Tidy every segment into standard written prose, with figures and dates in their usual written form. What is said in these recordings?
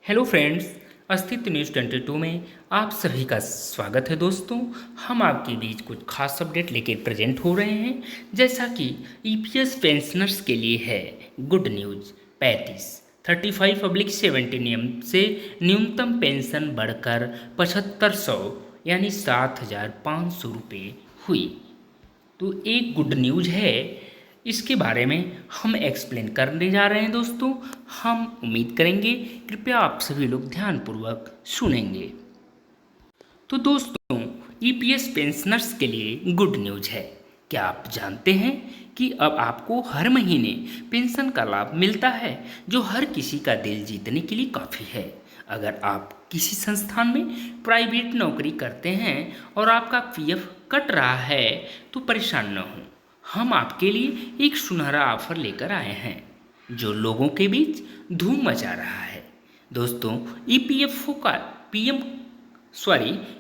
Hello friends, अस्तित्व news 22 में आप सभी का स्वागत है। दोस्तों, हम आपके बीच कुछ खास अपडेट लेके प्रेजेंट हो रहे हैं। जैसा कि ईपीएस पेंशनर्स के लिए है गुड न्यूज़। 35 नियम से न्यूनतम पेंशन बढ़कर 7500 यानी 7500 रुपये हुई। तो एक गुड न्यूज़ है, इसके बारे में हम एक्सप्लेन करने जा रहे हैं। दोस्तों, हम उम्मीद करेंगे कृपया आप सभी लोग ध्यानपूर्वक सुनेंगे। तो दोस्तों, ईपीएस पेंशनर्स के लिए गुड न्यूज़ है। क्या आप जानते हैं कि अब आपको हर महीने पेंशन का लाभ मिलता है, जो हर किसी का दिल जीतने के लिए काफ़ी है। अगर आप किसी संस्थान में प्राइवेट नौकरी करते हैं और आपका पीएफ कट रहा है, तो परेशान न हो। हम आपके लिए एक सुनहरा ऑफर लेकर आए हैं, जो लोगों के बीच धूम मचा रहा है। दोस्तों, ईपीएफओ का पीएम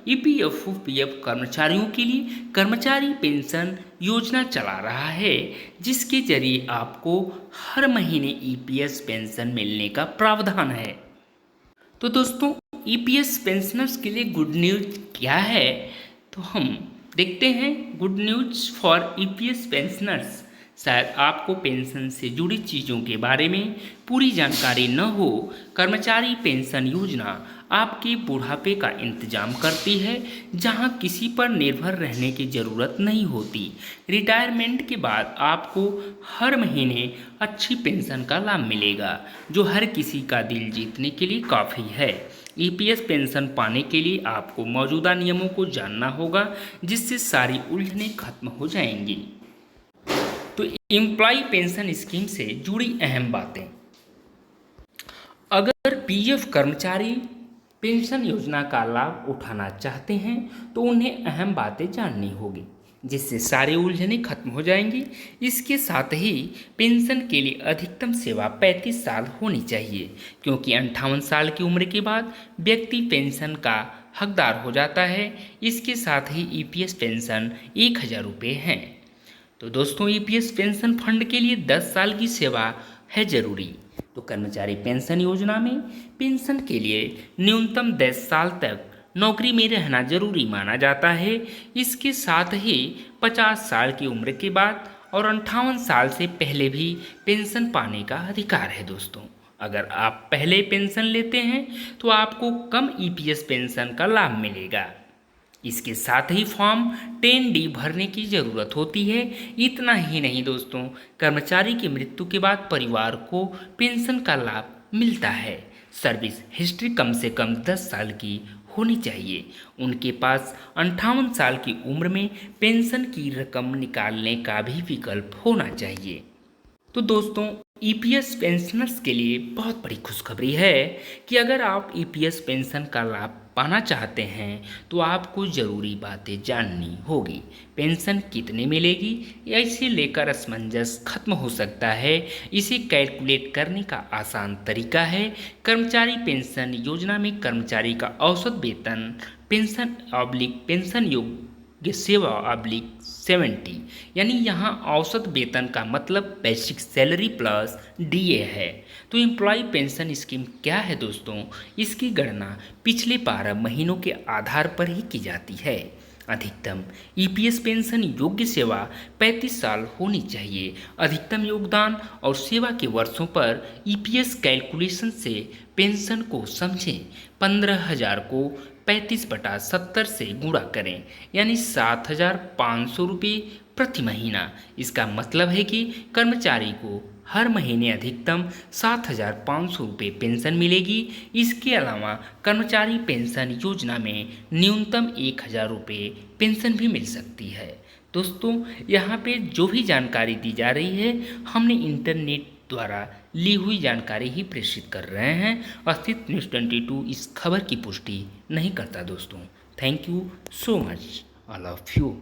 ईपीएफओ पीएफ कर्मचारियों के लिए कर्मचारी पेंशन योजना चला रहा है, जिसके जरिए आपको हर महीने ईपीएस पेंशन मिलने का प्रावधान है। तो दोस्तों, ईपीएस पेंशनर्स के लिए गुड न्यूज़ क्या है, तो हम देखते हैं। Good news for EPS pensioners. शायद आपको पेंशन से जुड़ी चीज़ों के बारे में पूरी जानकारी न हो। कर्मचारी पेंशन योजना आपके बुढ़ापे का इंतजाम करती है, जहां किसी पर निर्भर रहने की ज़रूरत नहीं होती। रिटायरमेंट के बाद आपको हर महीने अच्छी पेंशन का लाभ मिलेगा, जो हर किसी का दिल जीतने के लिए काफ़ी है। ईपीएस पेंशन पाने के लिए आपको मौजूदा नियमों को जानना होगा, जिससे सारी उलझनें खत्म हो जाएंगी। तो एम्प्लॉय पेंशन स्कीम से जुड़ी अहम बातें। अगर पीएफ कर्मचारी पेंशन योजना का लाभ उठाना चाहते हैं, तो उन्हें अहम बातें जाननी होगी, जिससे सारी उलझनें खत्म हो जाएंगी। इसके साथ ही पेंशन के लिए अधिकतम सेवा 35 साल होनी चाहिए, क्योंकि 58 साल की उम्र के बाद व्यक्ति पेंशन का हकदार हो जाता है। इसके साथ ही ईपीएस पेंशन 1000 रुपये हैं। तो दोस्तों, ईपीएस पेंशन फंड के लिए 10 साल की सेवा है जरूरी। तो कर्मचारी पेंशन योजना में पेंशन के लिए न्यूनतम 10 साल तक नौकरी में रहना जरूरी माना जाता है। इसके साथ ही 50 साल की उम्र के बाद और 58 साल से पहले भी पेंशन पाने का अधिकार है। दोस्तों, अगर आप पहले पेंशन लेते हैं, तो आपको कम ईपीएस पेंशन का लाभ मिलेगा। इसके साथ ही फॉर्म 10D भरने की ज़रूरत होती है। इतना ही नहीं दोस्तों, कर्मचारी की मृत्यु के बाद परिवार को पेंशन का लाभ मिलता है। सर्विस हिस्ट्री कम से कम 10 साल की होनी चाहिए। उनके पास 58 साल की उम्र में पेंशन की रकम निकालने का भी विकल्प होना चाहिए। तो दोस्तों, ईपीएस पेंशनर्स के लिए बहुत बड़ी खुशखबरी है कि अगर आप ईपीएस पेंशन का लाभ पाना चाहते हैं, तो आपको ज़रूरी बातें जाननी होगी। पेंशन कितनी मिलेगी, इसे लेकर असमंजस खत्म हो सकता है। इसे कैलकुलेट करने का आसान तरीका है। कर्मचारी पेंशन योजना में कर्मचारी का औसत वेतन पेंशन योग्य सेवा 70, यानी यहाँ औसत वेतन का मतलब बेसिक सैलरी प्लस डीए है। तो एम्प्लॉय पेंशन स्कीम क्या है दोस्तों? इसकी गणना पिछले 12 महीनों के आधार पर ही की जाती है। अधिकतम ईपीएस पेंशन योग्य सेवा 35 साल होनी चाहिए। अधिकतम योगदान और सेवा के वर्षों पर ईपीएस कैलकुलेशन से पेंशन को समझें। 15,000 को 35/70 से गुणा करें, यानी 7,500 रुपये प्रति महीना। इसका मतलब है कि कर्मचारी को हर महीने अधिकतम 7,500 रुपये पेंशन मिलेगी। इसके अलावा कर्मचारी पेंशन योजना में न्यूनतम 1,000 रुपये पेंशन भी मिल सकती है। दोस्तों, यहाँ पे जो भी जानकारी दी जा रही है, हमने इंटरनेट द्वारा ली हुई जानकारी ही प्रेषित कर रहे हैं। अस्तित्व न्यूज़ 22 इस खबर की पुष्टि नहीं करता। दोस्तों, thank you so much, all of you.